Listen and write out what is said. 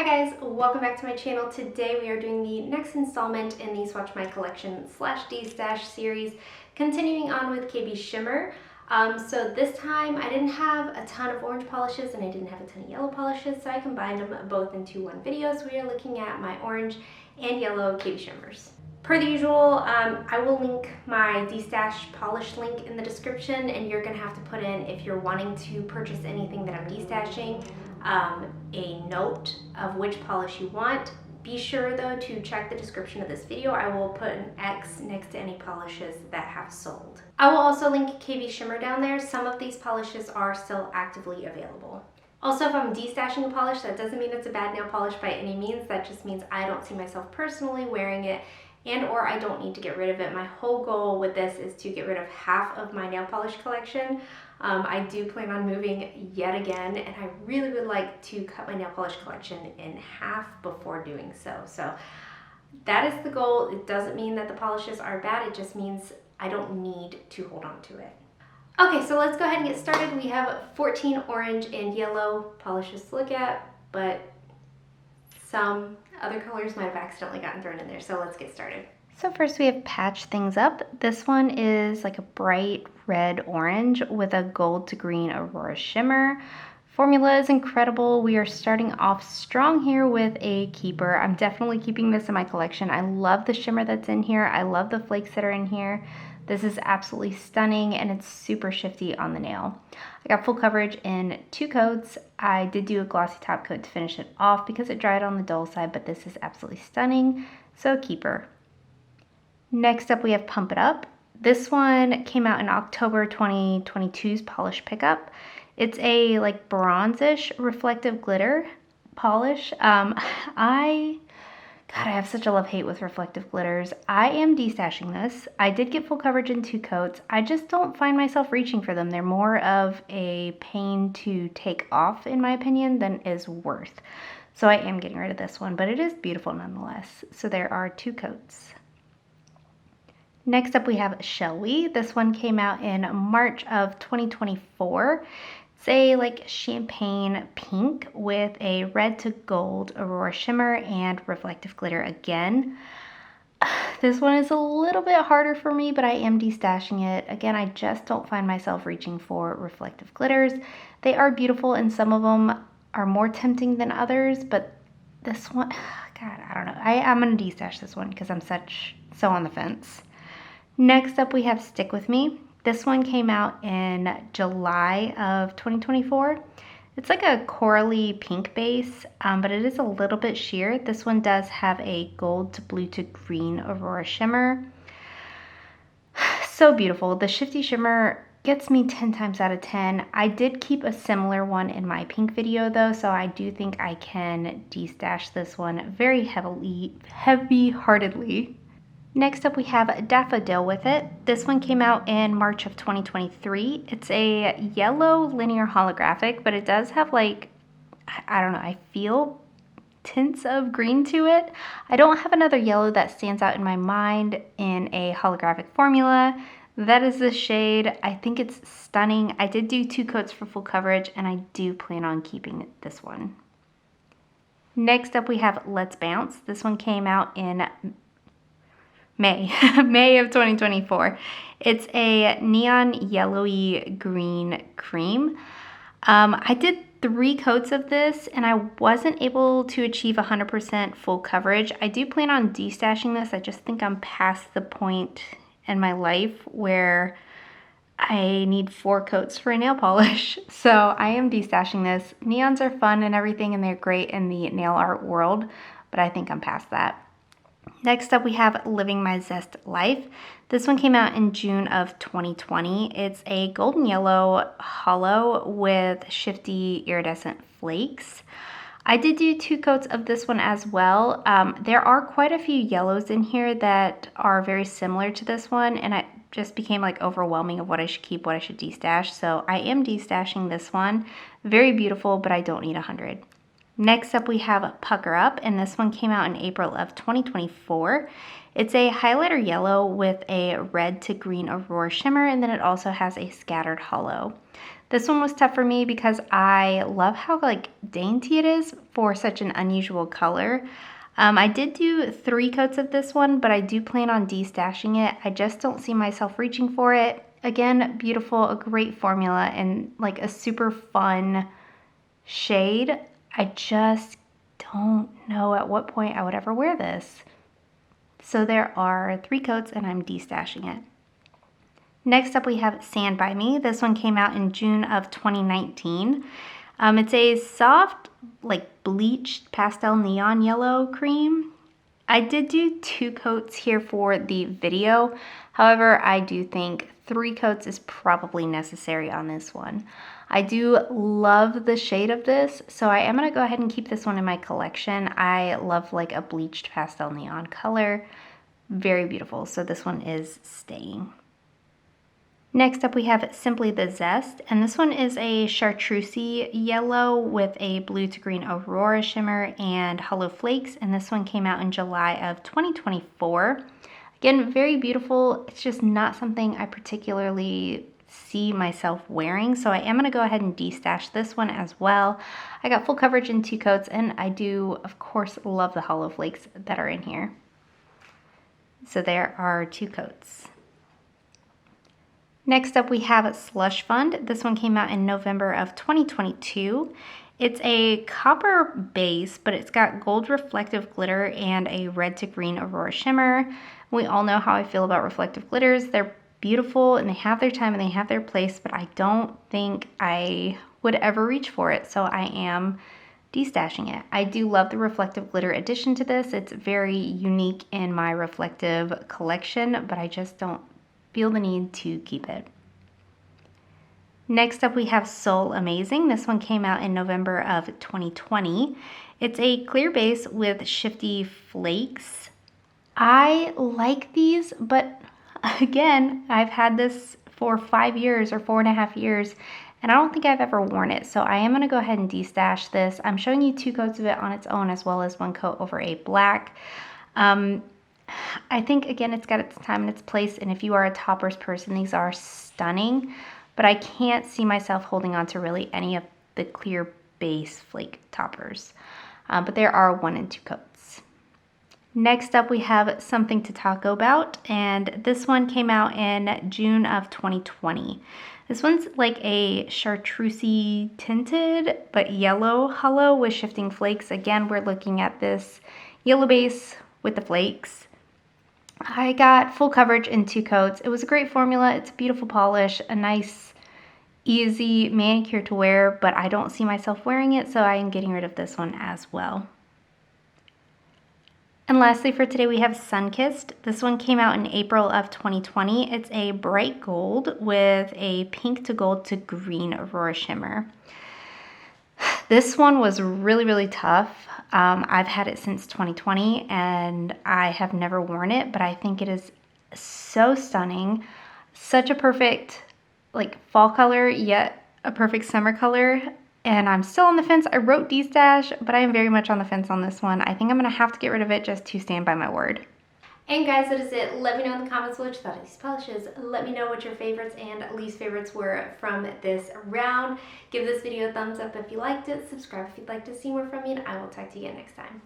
Hi guys, welcome back to my channel. Today we are doing the next installment in the Swatch My Collection / D-Stash series, continuing on with KB Shimmer. So this time I didn't have a ton of orange polishes and I didn't have a ton of yellow polishes, so I combined them both into one video. So we are looking at my orange and yellow KB Shimmers. Per the usual, I will link my D-Stash polish link in the description, and you're going to have to put in, if you're wanting to purchase anything that I'm D-Stashing, a note of which polish you want. Be sure though to check the description of this video. I will put an X next to any polishes that have sold. I will also link KB Shimmer down there. Some of these polishes are still actively available. Also, if I'm de-stashing a polish, that doesn't mean it's a bad nail polish by any means. That just means I don't see myself personally wearing it, and or I don't need to get rid of it. My whole goal with this is to get rid of half of my nail polish collection. I do plan on moving yet again, and I really would like to cut my nail polish collection in half before doing so. So that is the goal. It doesn't mean that the polishes are bad. It just means I don't need to hold on to it. Okay, so let's go ahead and get started. We have 14 orange and yellow polishes to look at, but some other colors might have accidentally gotten thrown in there, so let's get started. So first we have Patch Things Up. This one is like a bright red orange with a gold to green Aurora shimmer. Formula is incredible. We are starting off strong here with a keeper. I'm definitely keeping this in my collection. I love the shimmer that's in here. I love the flakes that are in here. This is absolutely stunning, and it's super shifty on the nail. I got full coverage in 2 coats. I did do a glossy top coat to finish it off because it dried on the dull side, but this is absolutely stunning, so keeper. Next up we have Pump It Up. This one came out in October 2022's polish pickup. It's a like bronzish reflective glitter polish. God, I have such a love-hate with reflective glitters. I am de-stashing this. I did get full coverage in 2 coats. I just don't find myself reaching for them. They're more of a pain to take off, in my opinion, than is worth. So I am getting rid of this one, but it is beautiful nonetheless. So there are 2 coats. Next up we have Shall We. This one came out in March of 2024. It's a like champagne pink with a red to gold Aurora shimmer and reflective glitter again. This one is a little bit harder for me, but I am de-stashing it. Again, I just don't find myself reaching for reflective glitters. They are beautiful, and some of them are more tempting than others, but this one, God, I don't know. I'm gonna de-stash this one because I'm so on the fence. Next up we have Stick With Me. This one came out in July of 2024. It's like a corally pink base, but it is a little bit sheer. This one does have a gold to blue to green Aurora shimmer. So beautiful. The shifty shimmer gets me 10 times out of 10. I did keep a similar one in my pink video though, so I do think I can de-stash this one very heavy-heartedly. Next up we have Daffodil With It. This one came out in March of 2023. It's a yellow linear holographic, but it does have like, I don't know, I feel tints of green to it. I don't have another yellow that stands out in my mind in a holographic formula. That is the shade. I think it's stunning. I did do 2 coats for full coverage, and I do plan on keeping this one. Next up we have Let's Bounce. This one came out in May of 2024. It's a neon yellowy green cream. I did 3 coats of this, and I wasn't able to achieve 100% full coverage. I do plan on de-stashing this. I just think I'm past the point in my life where I need 4 coats for a nail polish. So I am de-stashing this. Neons are fun and everything, and they're great in the nail art world, but I think I'm past that. Next up we have Living My Zest Life. This one came out in June of 2020. It's a golden yellow hollow with shifty iridescent flakes. I did do 2 coats of this one as well. There are quite a few yellows in here that are very similar to this one, and it just became like overwhelming of what I should keep, what I should de-stash. So I am de-stashing this one. Very beautiful, but I don't need 100. Next up we have Pucker Up, and this one came out in April of 2024. It's a highlighter yellow with a red to green Aurora shimmer, and then it also has a scattered hollow. This one was tough for me because I love how like dainty it is for such an unusual color. I did do 3 coats of this one, but I do plan on destashing it. I just don't see myself reaching for it. Again, beautiful, a great formula, and like a super fun shade. I just don't know at what point I would ever wear this. So there are 3 coats and I'm destashing it. Next up we have Stand By Me. This one came out in June of 2019. It's a soft, like bleached pastel neon yellow cream. I did do 2 coats here for the video. However, I do think 3 coats is probably necessary on this one. I do love the shade of this, so I am going to go ahead and keep this one in my collection. I love like a bleached pastel neon color. Very beautiful, so this one is staying. Next up we have Simply the Zest, and this one is a chartreusey yellow with a blue to green aurora shimmer and hollow flakes, and this one came out in July of 2024. Again, very beautiful. It's just not something I particularly see myself wearing, so I am going to go ahead and destash this one as well. I got full coverage in 2 coats, and I do, of course, love the hollow flakes that are in here. So there are 2 coats. Next up we have Slush Fund. This one came out in November of 2022. It's a copper base, but it's got gold reflective glitter and a red to green aurora shimmer. We all know how I feel about reflective glitters. They're beautiful and they have their time and they have their place, but I don't think I would ever reach for it, so I am destashing it. I do love the reflective glitter addition to this. It's very unique in my reflective collection, but I just don't feel the need to keep it. Next up we have Soul Amazing. This one came out in November of 2020. It's a clear base with shifty flakes. I like these, but again, I've had this for 5 years or 4.5 years, and I don't think I've ever worn it, so I am going to go ahead and destash this. I'm showing you 2 coats of it on its own as well as 1 coat over a black. I think, again, it's got its time and its place, and if you are a toppers person, these are stunning, but I can't see myself holding on to really any of the clear base flake toppers, but there are 1 and 2 coats. Next up, we have Something to Talk About, and this one came out in June of 2020. This one's like a chartreusey tinted, but yellow hollow with shifting flakes. Again, we're looking at this yellow base with the flakes. I got full coverage in 2 coats. It was a great formula. It's a beautiful polish, a nice, easy manicure to wear, but I don't see myself wearing it, so I am getting rid of this one as well. And lastly for today, we have Sunkissed. This one came out in April of 2020. It's a bright gold with a pink to gold to green aurora shimmer. This one was really, really tough. I've had it since 2020 and I have never worn it, but I think it is so stunning. Such a perfect like fall color, yet a perfect summer color. And I'm still on the fence. I wrote destash, but I am very much on the fence on this one. I think I'm gonna have to get rid of it just to stand by my word. And guys, that is it. Let me know in the comments what you thought of these polishes. Let me know what your favorites and least favorites were from this round. Give this video a thumbs up if you liked it. Subscribe if you'd like to see more from me, and I will talk to you again next time.